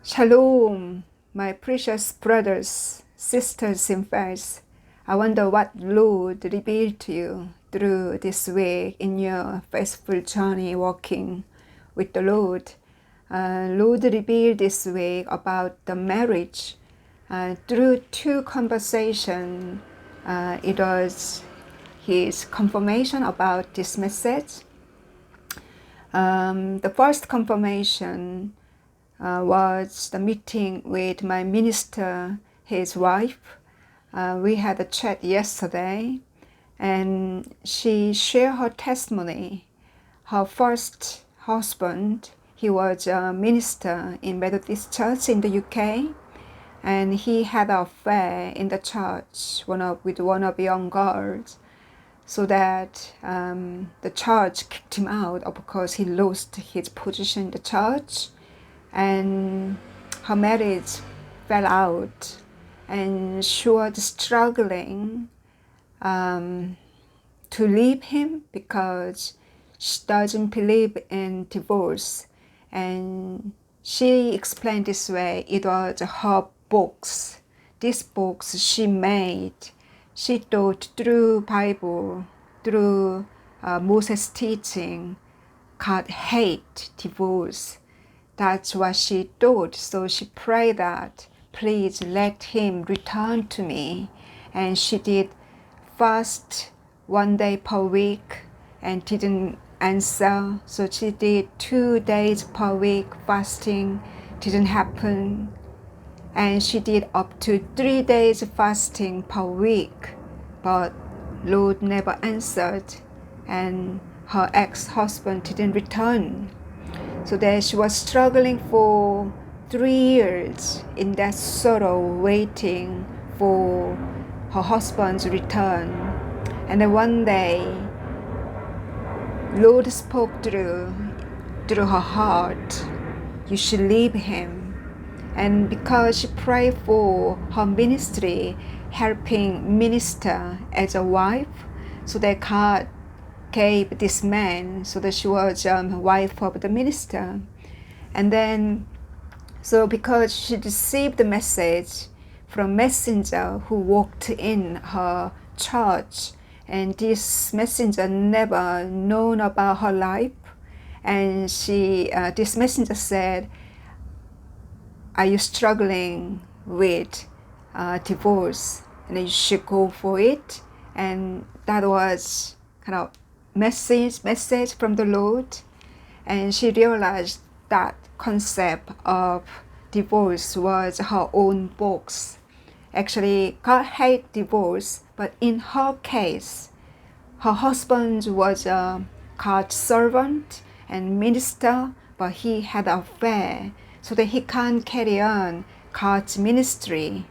Shalom, my precious brothers, sisters in faith. I wonder what Lord revealed to you through this week in your faithful journey walking with the Lord. Lord revealed this week about the marriage through two conversations. It was his confirmation about this message. The first confirmation was the meeting with my minister, his wife. We had a chat yesterday, and she shared her testimony. Her first husband, he was a minister in Methodist Church in the UK, and he had an affair in the church with one of the young girls, so that the church kicked him out because he lost his position in the church. And her marriage fell out, and she was struggling to leave him because she doesn't believe in divorce. And she explained this way: it was her books. These books she made. She thought through Bible, through Moses' teaching, God hate divorce. That's what she thought. So she prayed that, please let him return to me. And she did fast 1 day per week and didn't answer. So she did 2 days per week fasting, didn't happen. And she did up to 3 days fasting per week, but Lord never answered, and her ex-husband didn't return. So that she was struggling for 3 years in that sorrow, waiting for her husband's return. And then one day, Lord spoke through her heart, you should leave him. And because she prayed for her ministry, helping minister as a wife, so that God gave this man, so that she was wife of the minister. And then, so because she received the message from messenger who walked in her church, and this messenger never known about her life, and this messenger said, are you struggling with divorce? And you should go for it. And that was kind of message from the Lord. And she realized that concept of divorce was her own box. Actually, God hates divorce, but in her case, her husband was a God's servant and minister, but he had an affair, so that he can't carry on God's ministry.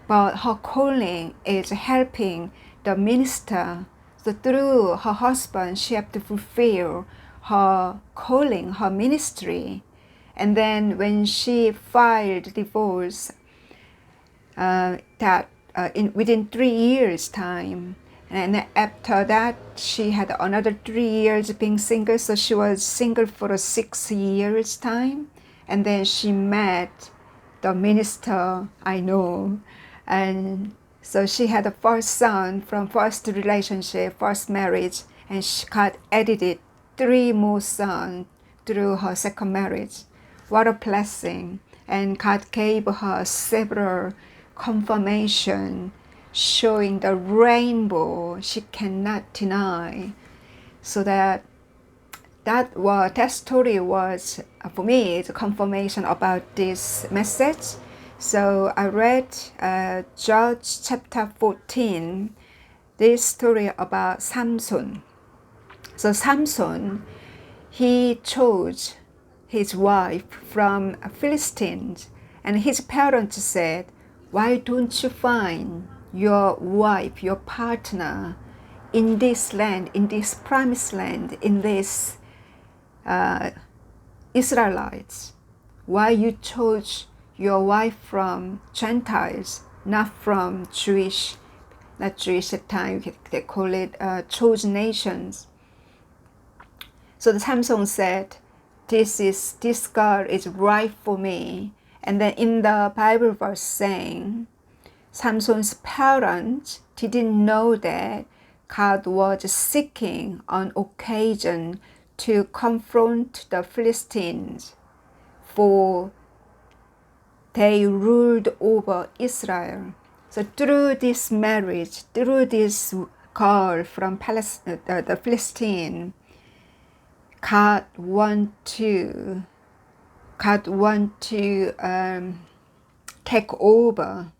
But her calling is helping the minister. So through her husband, she had to fulfill her calling, her ministry. And then when she filed divorce, within 3 years' time, and after that, she had another 3 years being single. So she was single for 6 years' time. And then she met the minister I know. And so she had a first son from first relationship, first marriage, and she got added 3 more sons through her second marriage. What a blessing. And God gave her several confirmation showing the rainbow she cannot deny. So that story was, for me, it's a confirmation about this message. So I read Judges chapter 14, this story about Samson. So Samson, he chose his wife from Philistines, and his parents said, why don't you find your wife, your partner, in this land, in this promised land, in this Israelites? Why you chose your wife from Gentiles, not from Jewish, not Jewish at the time, they call it chosen nations. So the Samson said, this girl is right for me, And then in the Bible verse saying, Samson's parents didn't know that God was seeking an occasion to confront the Philistines, for they ruled over Israel. So through this marriage, through this girl from the Philistine, God want to take over,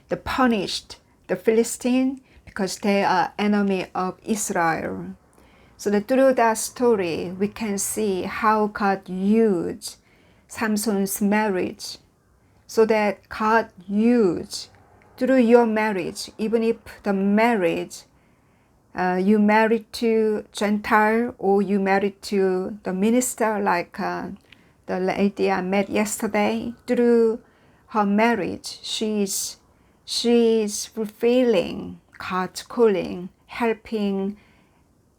the punished the Philistine because they are enemy of Israel. So that through that story, we can see how God used Samson's marriage, so that God used through your marriage, even if the marriage you married to Gentile or you married to the minister, like the lady I met yesterday, through her marriage, she's fulfilling God's calling, helping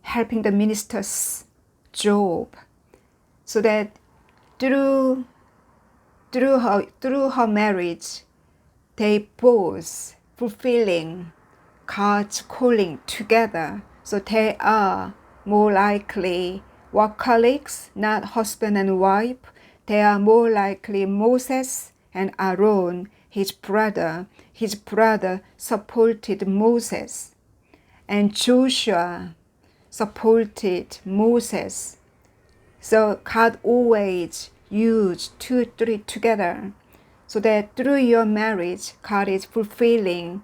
the minister's job, so that through her marriage, they both fulfilling God's calling together. So they are more likely workaholics, not husband and wife. They are more likely Moses and Aaron, his brother. His brother supported Moses, and Joshua supported Moses. So God always used 2, 3 together, so that through your marriage, God is fulfilling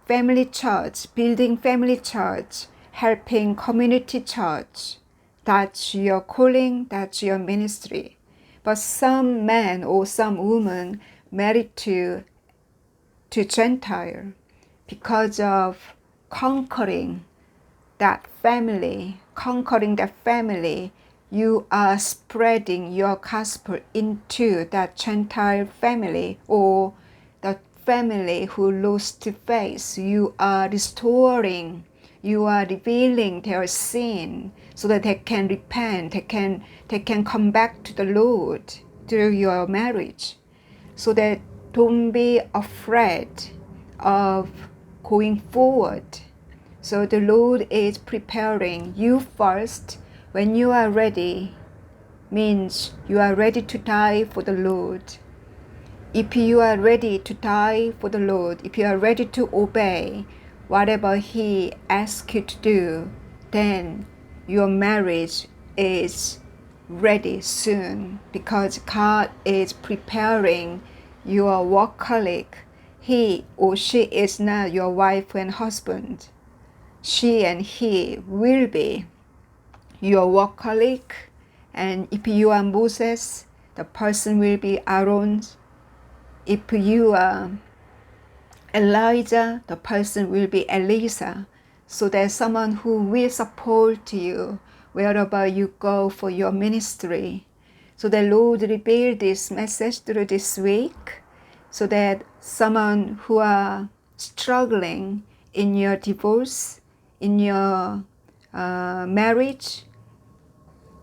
family church, building family church, helping community church. That's your calling, that's your ministry. But some man or some woman married to Gentile, because of conquering that family, you are spreading your gospel into that Gentile family, or the family who lost faith. You are restoring, you are revealing their sin, so that they can repent, they can come back to the Lord through your marriage. So that don't be afraid of going forward. So the Lord is preparing you first. When you are ready, means you are ready to die for the Lord. If you are ready to die for the Lord, if you are ready to obey whatever He asks you to do, then your marriage is ready soon, because God is preparing your workaholic. He or she is not your wife and husband. She and he will be your workaholic, and if you are Moses, the person will be Aaron. If you are Elijah, the person will be Elisa. So there's someone who will support you wherever you go for your ministry. So the Lord revealed this message through this week, so that someone who are struggling in your divorce, in your marriage,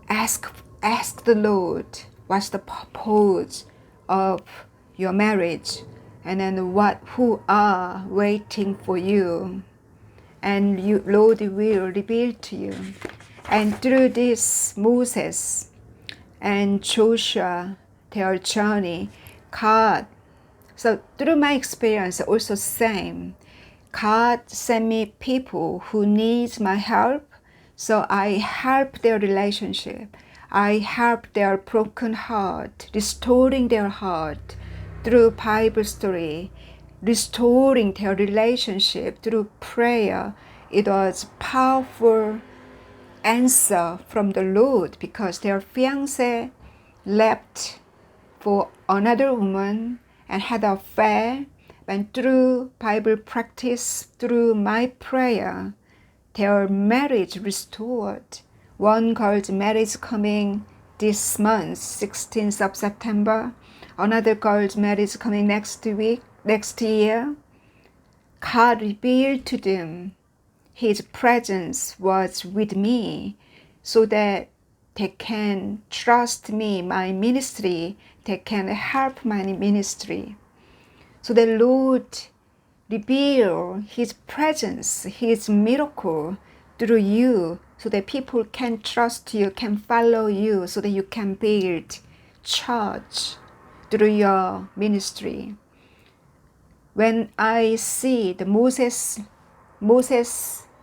ask the Lord, what's the purpose of your marriage, and then who are waiting for you, and Lord will reveal to you. And through this Moses and Joshua, their journey, God, so through my experience also same, God sent me people who needs my help, so I help their relationship. I help their broken heart, restoring their heart through Bible story, restoring their relationship through prayer. It was powerful answer from the Lord, because their fiancé left for another woman and had an affair. And through Bible practice, through my prayer, their marriage restored. One girl's marriage coming this month, 16th of September. Another girl's marriage coming next year. God revealed to them His presence was with me, so that they can trust me, my ministry, they can help my ministry. So the Lord reveal His presence, His miracle through you, so that people can trust you, can follow you, so that you can build church through your ministry. When I see the Moses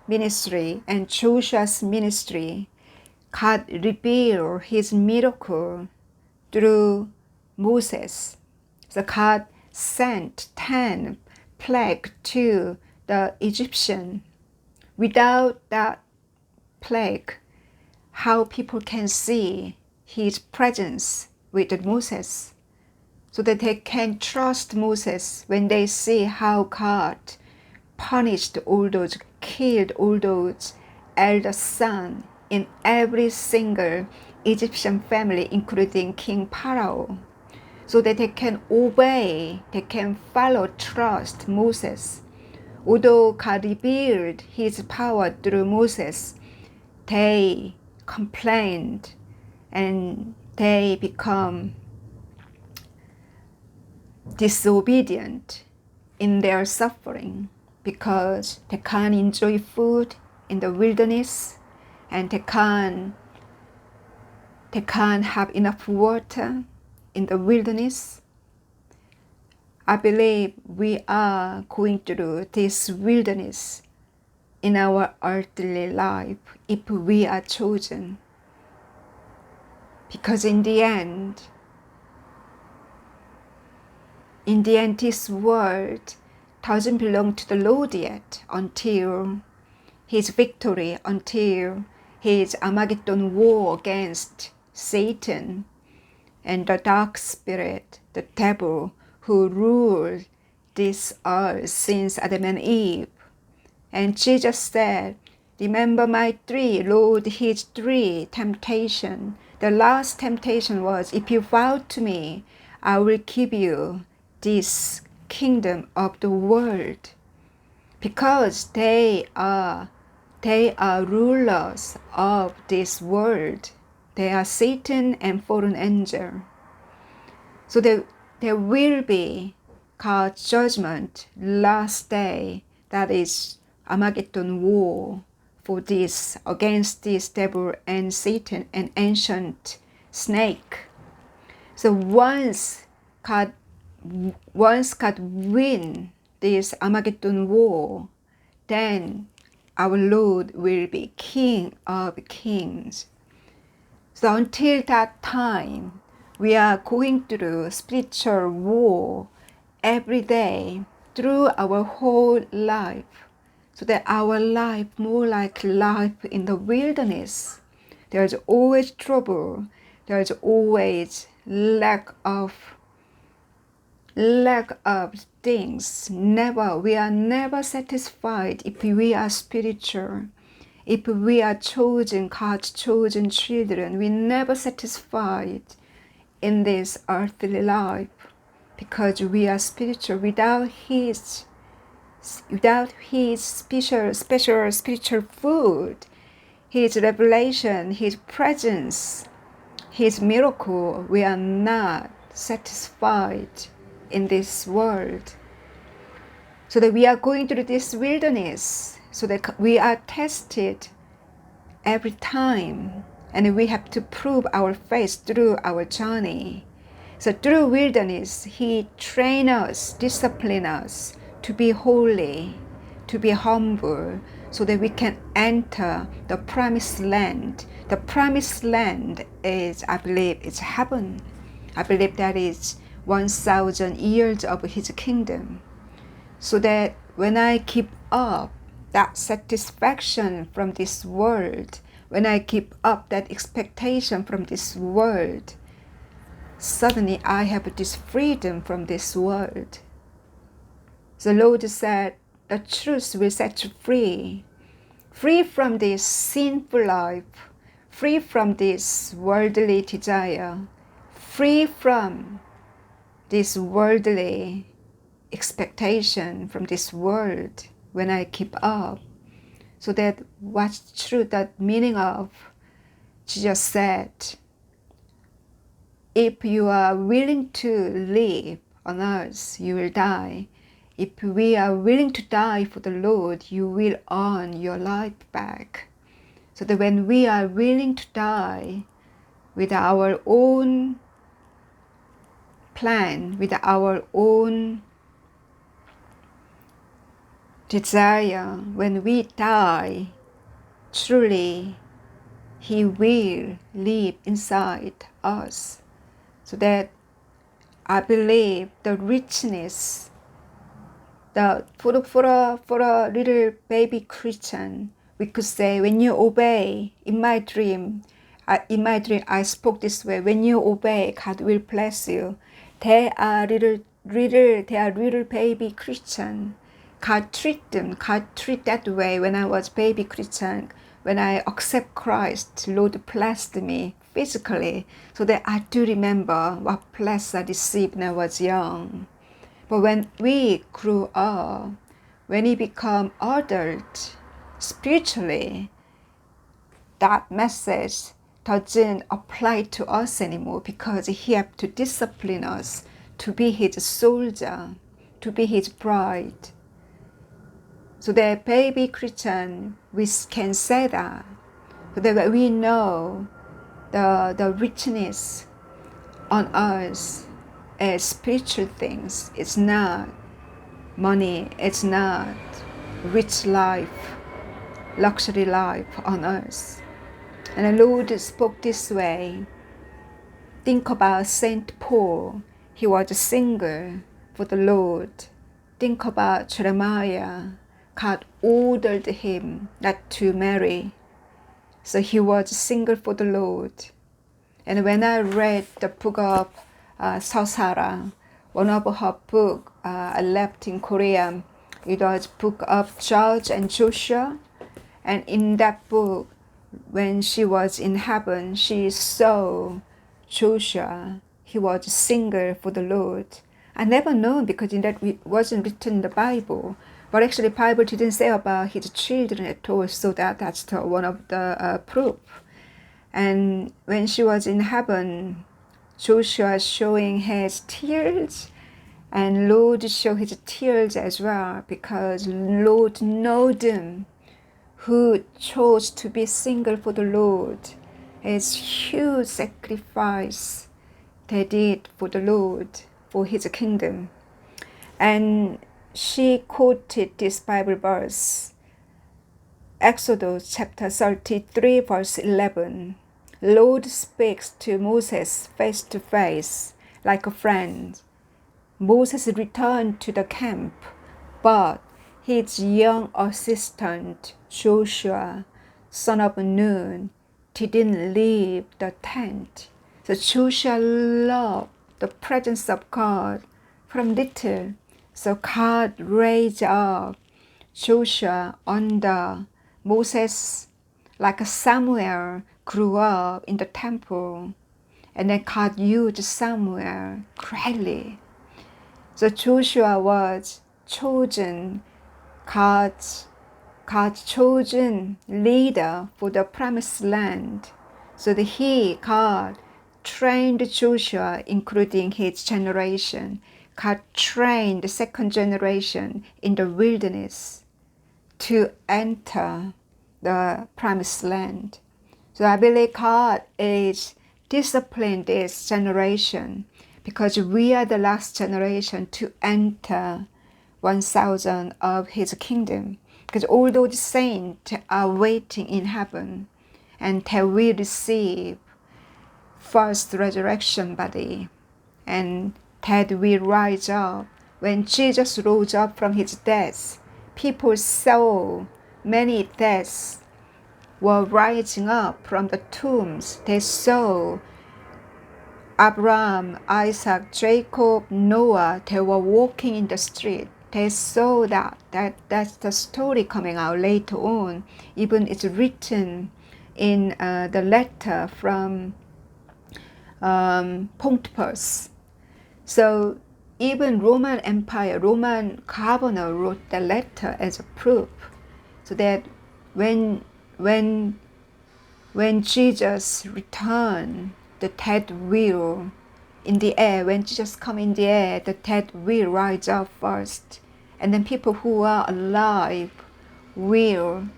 ministry and Joshua's ministry, God revealed His miracle through Moses. So God sent 10 plagues to the Egyptian. Without that plague, how people can see His presence with Moses, so that they can trust Moses when they see how God punished all those, killed all those elder sons in every single Egyptian family, including King Pharaoh, so that they can obey, they can follow, trust Moses. Although God revealed His power through Moses, they complained and they become disobedient in their suffering, because they can't enjoy food in the wilderness, and they can't have enough water in the wilderness. I believe we are going through this wilderness in our earthly life if we are chosen. Because in the end, this world doesn't belong to the Lord yet, until His victory, until His Armageddon war against Satan and the dark spirit, the devil, who ruled this earth since Adam and Eve. And Jesus said, remember my His three temptations. The last temptation was, if you bow to me, I will give you this kingdom of the world. Because they are rulers of this world. They are Satan and fallen angel. So there will be God's judgment last day, that is Armageddon war, for this, against this devil and Satan and ancient snake. So once God win this Armageddon war, then our Lord will be King of Kings. So until that time, we are going through spiritual war every day through our whole life, so that our life more like life in the wilderness. There's always trouble. There's always lack of things. We are never satisfied if we are spiritual. If we are chosen, God's chosen children, we never satisfied in this earthly life, because we are spiritual. Without His special spiritual food, His revelation, His presence, His miracle, we are not satisfied in this world. So that we are going through this wilderness, so that we are tested every time, and we have to prove our faith through our journey. So through wilderness, He trains us, disciplines us to be holy, to be humble, so that we can enter the promised land. The promised land is, I believe, it's heaven. I believe that is 1,000 years of His kingdom. So that when I give up that satisfaction from this world, when I give up that expectation from this world, suddenly I have this freedom from this world. The Lord said, the truth will set you free, free from this sinful life, free from this worldly desire, free from this worldly expectation from this world when I keep up. So that what's true, that meaning of Jesus said, if you are willing to live on earth, you will die. If we are willing to die for the Lord, you will earn your life back. So that when we are willing to die with our own plan, with our own desire, when we die, truly He will live inside us. So that I believe the richness, for a little baby Christian, we could say, when you obey, in my dream I spoke this way: when you obey, God will bless you. They are little baby Christian. God treat that way. When I was baby Christian, when I accept Christ, Lord blessed me physically, so that I do remember what blessing I received when I was young. But when we grew up, when we become adult spiritually, that message doesn't apply to us anymore, because He has to discipline us to be His soldier, to be His bride. So that baby Christian, we can say that, so that we know the richness on us as spiritual things. It's not money, it's not rich life, luxury life on earth. And the Lord spoke this way: think about Saint Paul. He was a singer for the Lord. Think about Jeremiah. God ordered him not to marry, so he was a singer for the Lord. And when I read the book of Sosara, one of her books I left in Korea, it was book of Judges and Joshua. And in that book, when she was in heaven, she saw Joshua. He was a singer for the Lord. I never known, because in that it wasn't written in the Bible. But actually, the Bible didn't say about his children at all, so that's one of the proof. And when she was in heaven, Joshua showing his tears, and Lord showed his tears as well, because Lord knows them who chose to be single for the Lord. It's huge sacrifice they did for the Lord, for His kingdom. And she quoted this Bible verse, Exodus chapter 33, verse 11. Lord speaks to Moses face to face like a friend. Moses returned to the camp, but his young assistant Joshua, son of Nun, didn't leave the tent. So Joshua loved the presence of God from little. So God raised up Joshua under Moses, like Samuel grew up in the temple, and then God used Samuel greatly. So Joshua was chosen, God's chosen leader for the promised land. So that God trained Joshua, including his generation. God trained the second generation in the wilderness to enter the promised land. So I believe God is disciplining this generation, because we are the last generation to enter 1,000 of His kingdom. Because all those saints are waiting in heaven, and they will receive first resurrection body, and that will rise up. When Jesus rose up from His death, people saw many deaths were rising up from the tombs. They saw Abraham, Isaac, Jacob, Noah. They were walking in the street. They saw that's the story coming out later on. Even it's written in the letter from Pontifex. So even Roman Empire, Roman governor wrote the letter as a proof, so that when When Jesus returned, the dead will in the air. When Jesus come in the air, the dead will rise up first, and then people who are alive will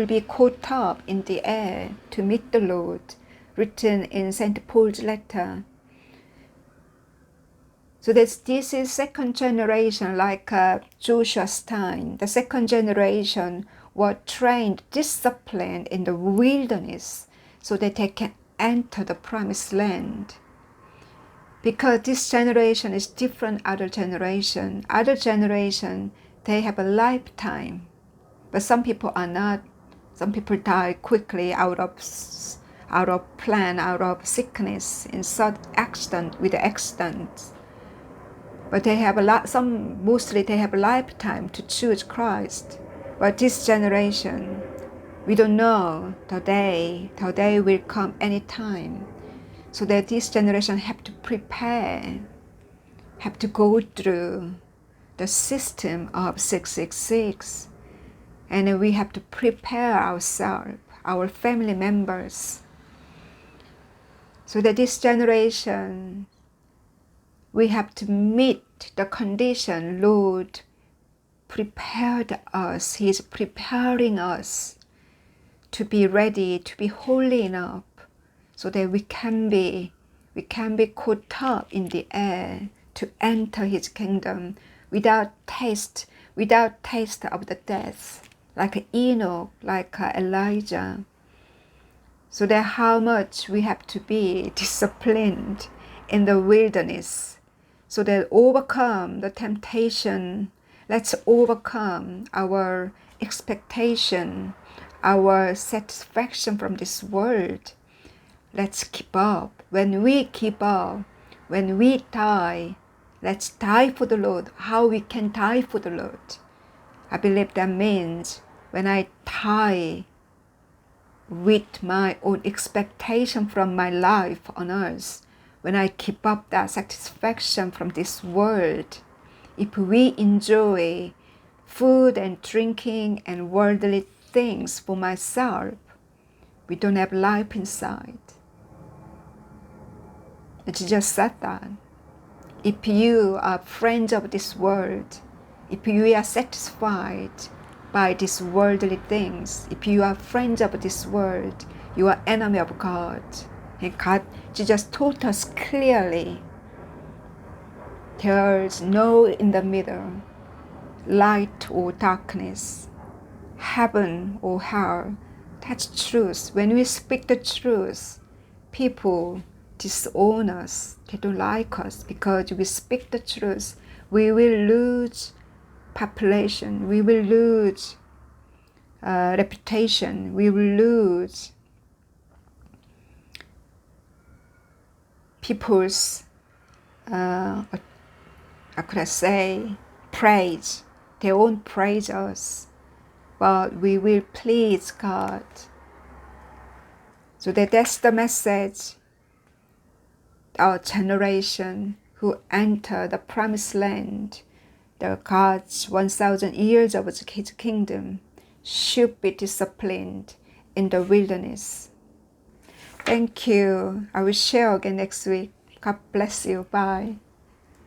be caught up in the air to meet the Lord, written in St. Paul's letter. So this is second generation, like Joshua's time. The second generation were trained, disciplined in the wilderness so that they can enter the promised land. Because this generation is different other generation. Other generation, they have a lifetime. But some people are not. Some people die quickly out of sickness, in sudden accident, with accidents. But they have mostly they have a lifetime to choose Christ. But this generation, we don't know the day will come anytime. So that this generation have to prepare, have to go through the system of 666. And we have to prepare ourselves, our family members. So that this generation, we have to meet the condition Lord prepared us. He is preparing us to be ready, to be holy enough, so that we can be caught up in the air to enter His kingdom without taste of the death, like Enoch, like Elijah. So that how much we have to be disciplined in the wilderness, so that overcome the temptation. Let's overcome our expectation, our satisfaction from this world. Let's keep up. When we keep up, when we die, let's die for the Lord. How we can die for the Lord? I believe that means when I die with my own expectation from my life on earth, when I keep up that satisfaction from this world, if we enjoy food and drinking and worldly things for myself, we don't have life inside. Jesus said that. If you are friends of this world, if you are satisfied by these worldly things, if you are friends of this world, you are enemy of God. And Jesus taught us clearly, there's no in the middle, light or darkness, heaven or hell. That's truth. When we speak the truth, people disown us. They don't like us because we speak the truth. We will lose population. We will lose reputation. We will lose people's, how could I say, praise. They won't praise us, but we will please God. So that's the message. Our generation who enter the promised land, the God's 1,000 years of His kingdom, should be disciplined in the wilderness. Thank you. I will share again next week. God bless you. Bye.